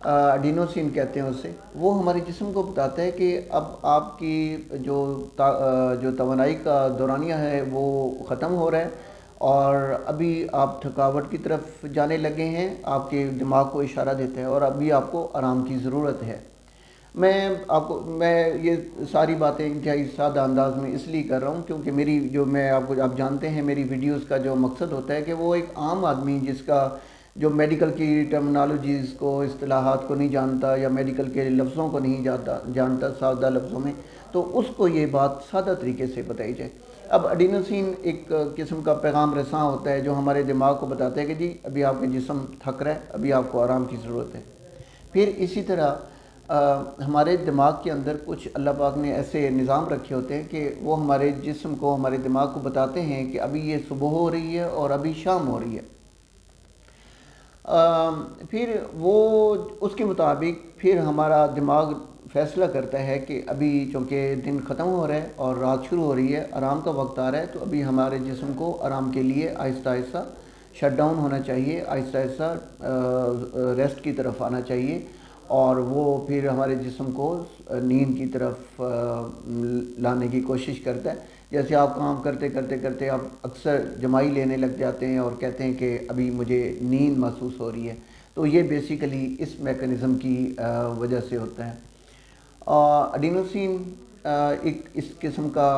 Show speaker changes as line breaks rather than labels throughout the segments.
اڈینوسین کہتے ہیں اسے، وہ ہمارے جسم کو بتاتا ہے کہ اب آپ کی جو توانائی کا دورانیہ ہے وہ ختم ہو رہا ہے، اور ابھی آپ تھکاوٹ کی طرف جانے لگے ہیں، آپ کے دماغ کو اشارہ دیتا ہے اور ابھی آپ کو آرام کی ضرورت ہے۔ میں یہ ساری باتیں انتہائی سادہ انداز میں اس لیے کر رہا ہوں کیونکہ آپ جانتے ہیں میری ویڈیوز کا جو مقصد ہوتا ہے کہ وہ ایک عام آدمی جس کا جو میڈیکل کی ٹرمنالوجیز کو، اصطلاحات کو نہیں جانتا، یا میڈیکل کے لفظوں کو نہیں جانتا سادہ لفظوں میں، تو اس کو یہ بات سادہ طریقے سے بتائی جائے۔ اب اڈینوسین ایک قسم کا پیغام رساں ہوتا ہے جو ہمارے دماغ کو بتاتا ہے کہ جی ابھی آپ کے جسم تھک رہا ہے، ابھی آپ کو آرام کی ضرورت ہے۔ پھر اسی طرح ہمارے دماغ کے اندر کچھ اللہ پاک نے ایسے نظام رکھے ہوتے ہیں کہ وہ ہمارے جسم کو، ہمارے دماغ کو بتاتے ہیں کہ ابھی یہ صبح ہو رہی ہے اور ابھی شام ہو رہی ہے۔ پھر وہ اس کے مطابق پھر ہمارا دماغ فیصلہ کرتا ہے کہ ابھی چونکہ دن ختم ہو رہا ہے اور رات شروع ہو رہی ہے، آرام کا وقت آ رہا ہے، تو ابھی ہمارے جسم کو آرام کے لیے آہستہ آہستہ شٹ ڈاؤن ہونا چاہیے، آہستہ آہستہ ریسٹ کی طرف آنا چاہیے، اور وہ پھر ہمارے جسم کو نیند کی طرف لانے کی کوشش کرتا ہے۔ جیسے آپ کام کرتے کرتے کرتے آپ اکثر جمائی لینے لگ جاتے ہیں اور کہتے ہیں کہ ابھی مجھے نیند محسوس ہو رہی ہے، تو یہ بیسیکلی اس میکانزم کی وجہ سے ہوتا ہے۔ اڈینوسین ایک اس قسم کا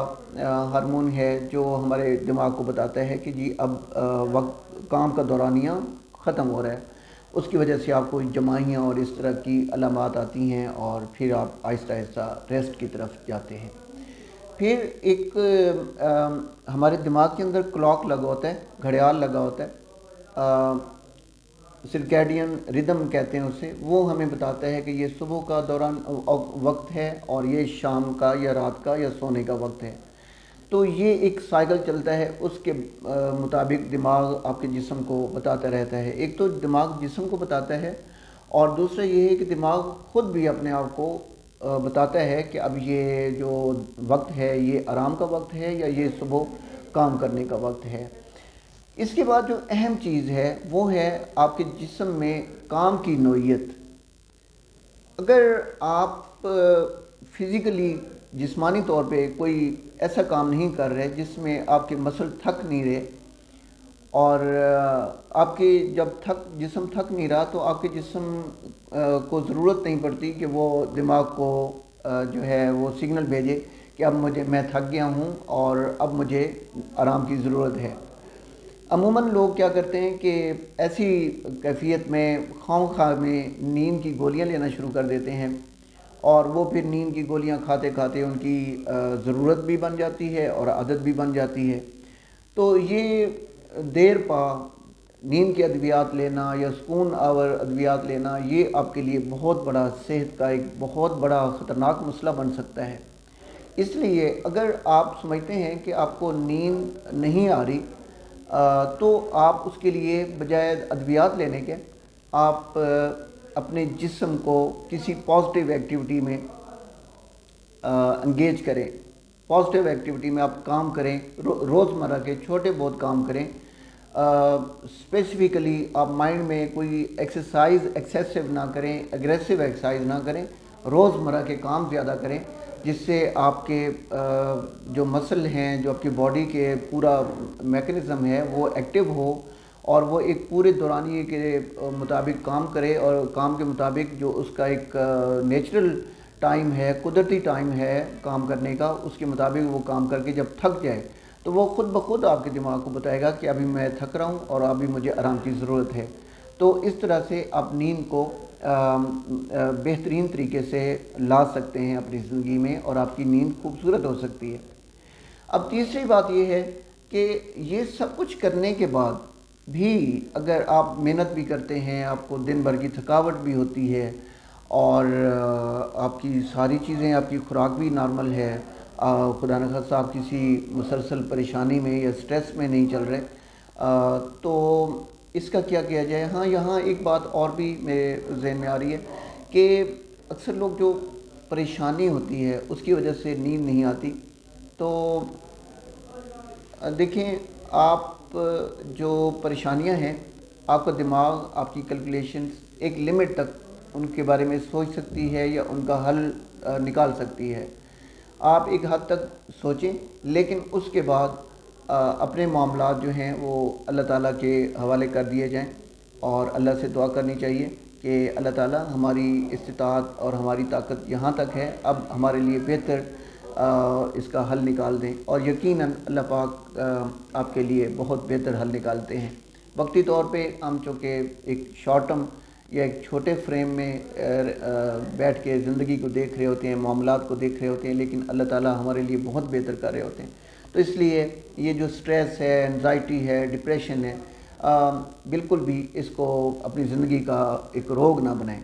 ہارمون ہے جو ہمارے دماغ کو بتاتا ہے کہ جی اب وقت کام کا دورانیہ ختم ہو رہا ہے، اس کی وجہ سے آپ کو جمائیاں اور اس طرح کی علامات آتی ہیں، اور پھر آپ آہستہ آہستہ ریسٹ کی طرف جاتے ہیں۔ پھر ایک ہمارے دماغ کے اندر کلاک لگا ہوتا ہے، گھڑیال لگا ہوتا ہے، سرکیڈین ردم کہتے ہیں اسے، وہ ہمیں بتاتا ہے کہ یہ صبح کا وقت ہے اور یہ شام کا یا رات کا یا سونے کا وقت ہے۔ تو یہ ایک سائیکل چلتا ہے، اس کے مطابق دماغ آپ کے جسم کو بتاتا رہتا ہے۔ ایک تو دماغ جسم کو بتاتا ہے، اور دوسرا یہ ہے کہ دماغ خود بھی اپنے آپ کو بتاتا ہے کہ اب یہ جو وقت ہے یہ آرام کا وقت ہے یا یہ صبح کام کرنے کا وقت ہے۔ اس کے بعد جو اہم چیز ہے وہ ہے آپ کے جسم میں کام کی نوعیت۔ اگر آپ فزیکلی جسمانی طور پہ کوئی ایسا کام نہیں کر رہے جس میں آپ کے مسل تھک نہیں رہے، اور آپ کے جب جسم تھک نہیں رہا تو آپ کے جسم کو ضرورت نہیں پڑتی کہ وہ دماغ کو جو ہے وہ سگنل بھیجے کہ اب میں تھک گیا ہوں اور اب مجھے آرام کی ضرورت ہے۔ عموماً لوگ کیا کرتے ہیں کہ ایسی کیفیت میں خواہ میں نیند کی گولیاں لینا شروع کر دیتے ہیں، اور وہ پھر نیند کی گولیاں کھاتے کھاتے ان کی ضرورت بھی بن جاتی ہے اور عادت بھی بن جاتی ہے۔ تو یہ دیر پا نیند کے ادویات لینا یا سکون آور ادویات لینا، یہ آپ کے لیے بہت بڑا صحت کا ایک بہت بڑا خطرناک مسئلہ بن سکتا ہے۔ اس لیے اگر آپ سمجھتے ہیں کہ آپ کو نیند نہیں آ رہی، تو آپ اس کے لیے بجائے ادویات لینے کے آپ اپنے جسم کو کسی پازیٹیو ایکٹیویٹی میں انگیج کریں۔ پازیٹیو ایکٹیویٹی میں آپ کام کریں، روزمرہ کے چھوٹے بہت کام کریں۔ اسپیسیفکلی آپ مائنڈ میں کوئی ایکسرسائز ایکسیسو نہ کریں، اگریسو ایکسرسائز نہ کریں، روزمرہ کے کام زیادہ کریں، جس سے آپ کے جو مسل ہیں، جو آپ کی باڈی کے پورا میکانزم ہے وہ ایکٹیو ہو، اور وہ ایک پورے دورانیے کے مطابق کام کرے، اور کام کے مطابق جو اس کا ایک نیچرل ٹائم ہے، قدرتی ٹائم ہے کام کرنے کا، اس کے مطابق وہ کام کر کے جب تھک جائے تو وہ خود بخود آپ کے دماغ کو بتائے گا کہ ابھی میں تھک رہا ہوں اور ابھی مجھے آرام کی ضرورت ہے۔ تو اس طرح سے آپ نیند کو بہترین طریقے سے لا سکتے ہیں اپنی زندگی میں، اور آپ کی نیند خوبصورت ہو سکتی ہے۔ اب تیسری بات یہ ہے کہ یہ سب کچھ کرنے کے بعد بھی اگر آپ محنت بھی کرتے ہیں، آپ کو دن بھر کی تھکاوٹ بھی ہوتی ہے، اور آپ کی ساری چیزیں، آپ کی خوراک بھی نارمل ہے، خدا نخواستہ آپ کسی مسلسل پریشانی میں یا سٹریس میں نہیں چل رہے، تو اس کا کیا کیا جائے؟ ہاں، یہاں ایک بات اور بھی میرے ذہن میں آ رہی ہے کہ اکثر لوگ جو پریشانی ہوتی ہے اس کی وجہ سے نیند نہیں آتی، تو دیکھیں آپ جو پریشانیاں ہیں، آپ کا دماغ، آپ کی کیلکولیشنز ایک لمٹ تک ان کے بارے میں سوچ سکتی ہے یا ان کا حل نکال سکتی ہے۔ آپ ایک حد تک سوچیں، لیکن اس کے بعد اپنے معاملات جو ہیں وہ اللہ تعالیٰ کے حوالے کر دیے جائیں، اور اللہ سے دعا کرنی چاہیے کہ اللہ تعالیٰ ہماری استطاعت اور ہماری طاقت یہاں تک ہے، اب ہمارے لیے بہتر اس کا حل نکال دیں، اور یقیناً اللہ پاک آپ کے لیے بہت بہتر حل نکالتے ہیں۔ وقتی طور پہ ہم چونکہ ایک شارٹ ٹرم یا ایک چھوٹے فریم میں بیٹھ کے زندگی کو دیکھ رہے ہوتے ہیں، معاملات کو دیکھ رہے ہوتے ہیں، لیکن اللہ تعالیٰ ہمارے لیے بہت بہتر کر رہے ہوتے ہیں۔ تو اس لیے یہ جو سٹریس ہے، انزائٹی ہے، ڈپریشن ہے، بالکل بھی اس کو اپنی زندگی کا ایک روگ نہ بنائیں۔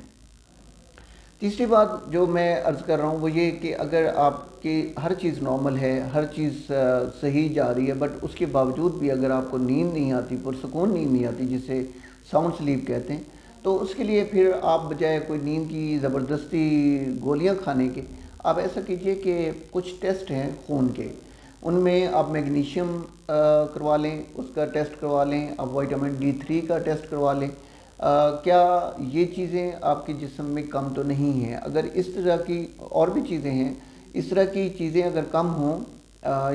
تیسری بات جو میں عرض کر رہا ہوں وہ یہ کہ اگر آپ کی ہر چیز نارمل ہے، ہر چیز صحیح جا رہی ہے، بٹ اس کے باوجود بھی اگر آپ کو نیند نہیں آتی، پرسکون نیند نہیں آتی، جسے ساؤنڈ سلیپ کہتے ہیں، تو اس کے لیے پھر آپ بجائے کوئی نیند کی زبردستی گولیاں کھانے کے، آپ ایسا کیجئے کہ کچھ ٹیسٹ ہیں خون کے، ان میں آپ میگنیشیم کروا لیں، اس کا ٹیسٹ کروا لیں، آپ وائٹامن D3 کا ٹیسٹ کروا لیں۔ کیا یہ چیزیں آپ کے جسم میں کم تو نہیں ہیں؟ اگر اس طرح کی اور بھی چیزیں ہیں، اس طرح کی چیزیں اگر کم ہوں،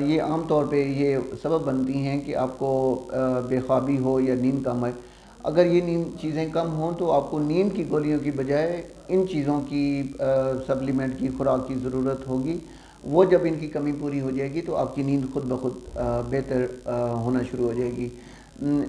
یہ عام طور پہ یہ سبب بنتی ہیں کہ آپ کو بے خوابی ہو یا نیند کم ہے۔ اگر یہ نیند چیزیں کم ہوں تو آپ کو نیند کی گولیوں کی بجائے ان چیزوں کی سپلیمنٹ کی خوراک کی ضرورت ہوگی۔ وہ جب ان کی کمی پوری ہو جائے گی تو آپ کی نیند خود بخود بہتر ہونا شروع ہو جائے گی۔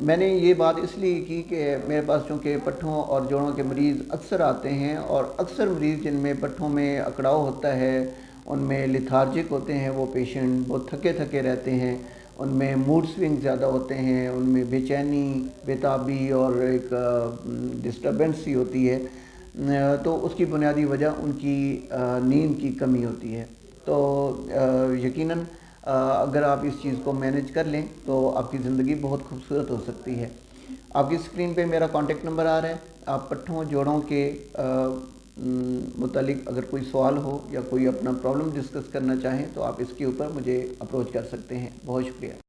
میں نے یہ بات اس لیے کی کہ میرے پاس چونکہ پٹھوں اور جوڑوں کے مریض اکثر آتے ہیں، اور اکثر مریض جن میں پٹھوں میں اکڑاؤ ہوتا ہے، ان میں لتھارجک ہوتے ہیں، وہ پیشنٹ بہت تھکے تھکے رہتے ہیں، ان میں موڈ سوئنگ زیادہ ہوتے ہیں، ان میں بے چینی، بے تابی اور ایک ڈسٹربنس سی ہوتی ہے، تو اس کی بنیادی وجہ ان کی نیند کی کمی ہوتی ہے۔ تو یقیناً اگر آپ اس چیز کو مینیج کر لیں تو آپ کی زندگی بہت خوبصورت ہو سکتی ہے۔ آپ کی اسکرین پہ میرا کانٹیکٹ نمبر آ رہا ہے، آپ پٹھوں جوڑوں کے متعلق اگر کوئی سوال ہو یا کوئی اپنا پرابلم ڈسکس کرنا چاہیں تو آپ اس کے اوپر مجھے اپروچ کر سکتے ہیں۔ بہت شکریہ۔